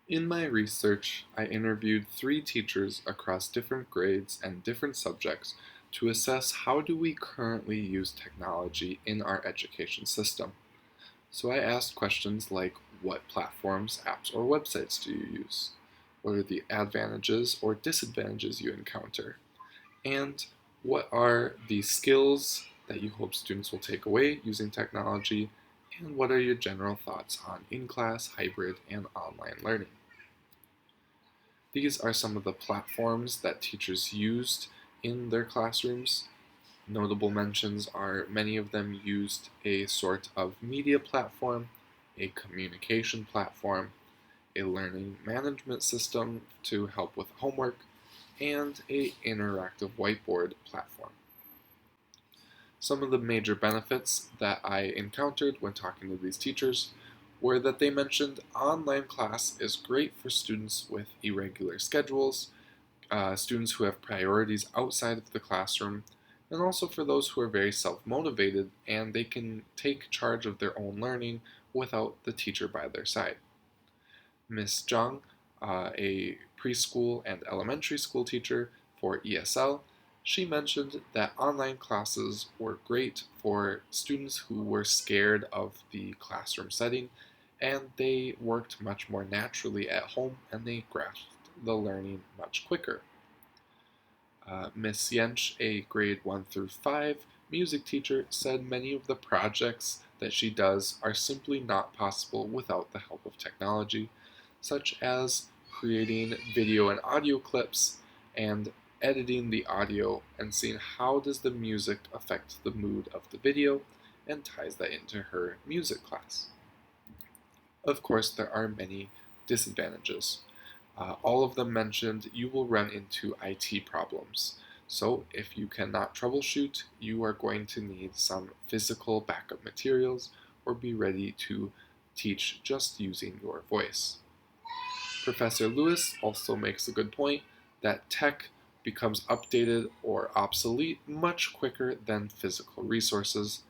In my research, I interviewed three teachers across different grades and different subjects to assess how do we currently use technology in our education system. So I asked questions like what platforms, apps, or websites do you use? What are the advantages or disadvantages you encounter? And what are the skills that you hope students will take away using technology? And what are your general thoughts on in-class, hybrid, and online learning? These are some of the platforms that teachers used in their classrooms. Notable mentions are many of them used a sort of media platform, a communication platform, a learning management system to help with homework, and a interactive whiteboard platform. Some of the major benefits that I encountered when talking to these teachers were that they mentioned online class is great for students with irregular schedules, students who have priorities outside of the classroom, and also for those who are very self motivated and they can take charge of their own learning without the teacher by their side. Miss Zhang, a preschool and elementary school teacher for ESL, she mentioned that online classes were great for students who were scared of the classroom setting and they worked much more naturally at home and they grasped the learning much quicker. Miss Yench, a grade 1 through 5 music teacher, said many of the projects that she does are simply not possible without the help of technology, such as creating video and audio clips and editing the audio and seeing how does the music affect the mood of the video and ties that into her music class. Of course, there are many disadvantages. All of them mentioned you will run into IT problems. So, if you cannot troubleshoot, you are going to need some physical backup materials or be ready to teach just using your voice. Professor Lewis also makes a good point that tech becomes updated or obsolete much quicker than physical resources.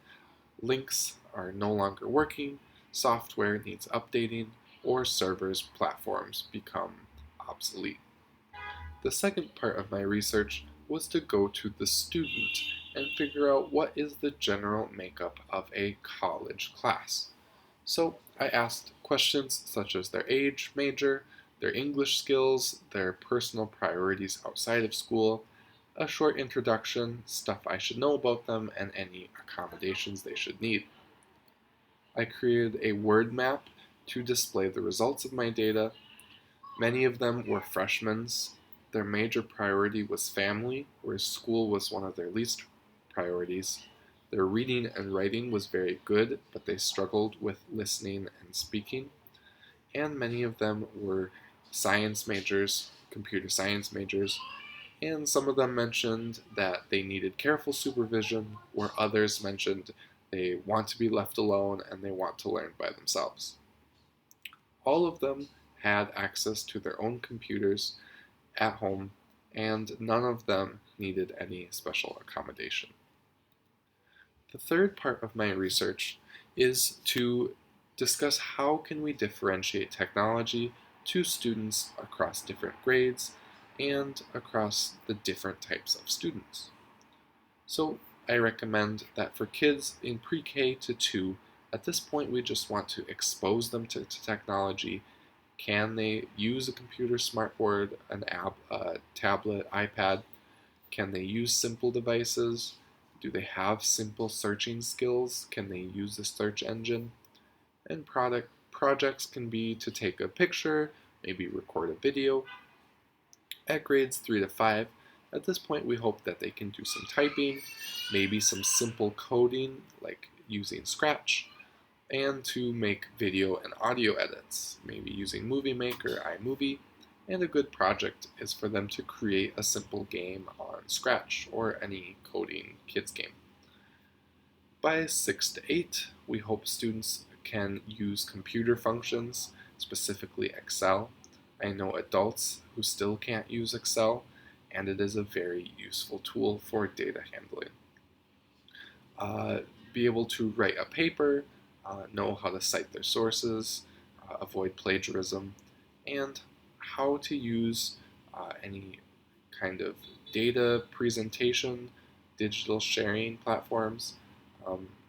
Links are no longer working, software needs updating, or servers platforms become obsolete. The second part of my research was to go to the student and figure out what is the general makeup of a college class. So I asked questions such as their age, major, their English skills, their personal priorities outside of school, a short introduction, stuff I should know about them, and any accommodations they should need. I created a word map to display the results of my data. Many of them were freshmen. Their major priority was family, whereas school was one of their least priorities. Their reading and writing was very good, but they struggled with listening and speaking. And many of them were science majors, computer science majors, and some of them mentioned that they needed careful supervision, where others mentioned they want to be left alone and they want to learn by themselves. All of them had access to their own computers at home, and none of them needed any special accommodation. The third part of my research is to discuss how can we differentiate technology to students across different grades and across the different types of students. So I recommend that for kids in pre-K to 2, at this point we just want to expose them to technology. Can they use a computer, smartboard, an app, a tablet, iPad? Can they use simple devices? Do they have simple searching skills? Can they use the search engine? And product projects can be to take a picture, maybe record a video. At grades 3 to 5, at this point we hope that they can do some typing, maybe some simple coding like using Scratch, and to make video and audio edits, maybe using Movie Maker, iMovie, and a good project is for them to create a simple game on Scratch or any coding kids game. By 6 to 8, we hope students can use computer functions, specifically Excel. I know adults who still can't use Excel, and it is a very useful tool for data handling. Uh, be able to write a paper, know how to cite their sources, avoid plagiarism, and how to use any kind of data presentation, digital sharing platforms,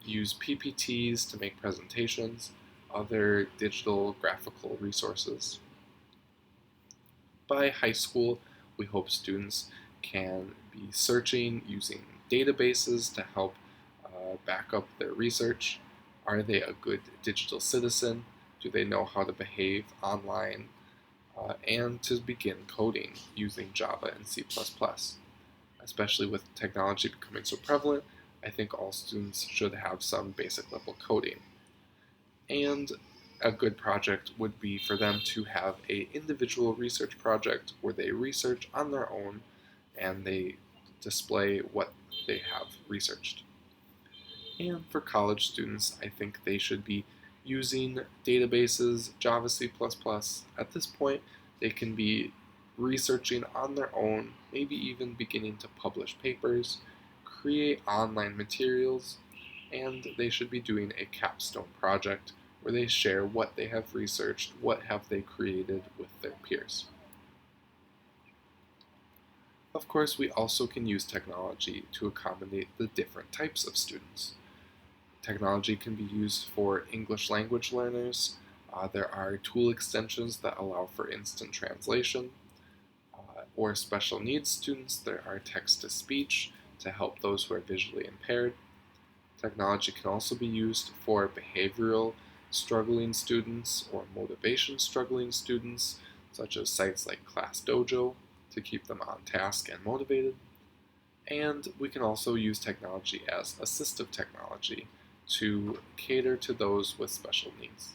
use PPTs to make presentations, other digital graphical resources. By high school, we hope students can be searching using databases to help back up their research. Are they a good digital citizen? Do they know how to behave online? And to begin coding using Java and C++. Especially with technology becoming so prevalent, I think all students should have some basic level coding. And a good project would be for them to have a individual research project where they research on their own and they display what they have researched. And for college students, I think they should be using databases, Java, C++. At this point, they can be researching on their own, maybe even beginning to publish papers, create online materials, and they should be doing a capstone project where they share what they have researched, what have they created with their peers. Of course, we also can use technology to accommodate the different types of students. Technology can be used for English language learners. There are tool extensions that allow for instant translation. Or special needs students, there are text to speech to help those who are visually impaired. Technology can also be used for behavioral struggling students or motivation struggling students, such as sites like ClassDojo to keep them on task and motivated. And we can also use technology as assistive technology to cater to those with special needs.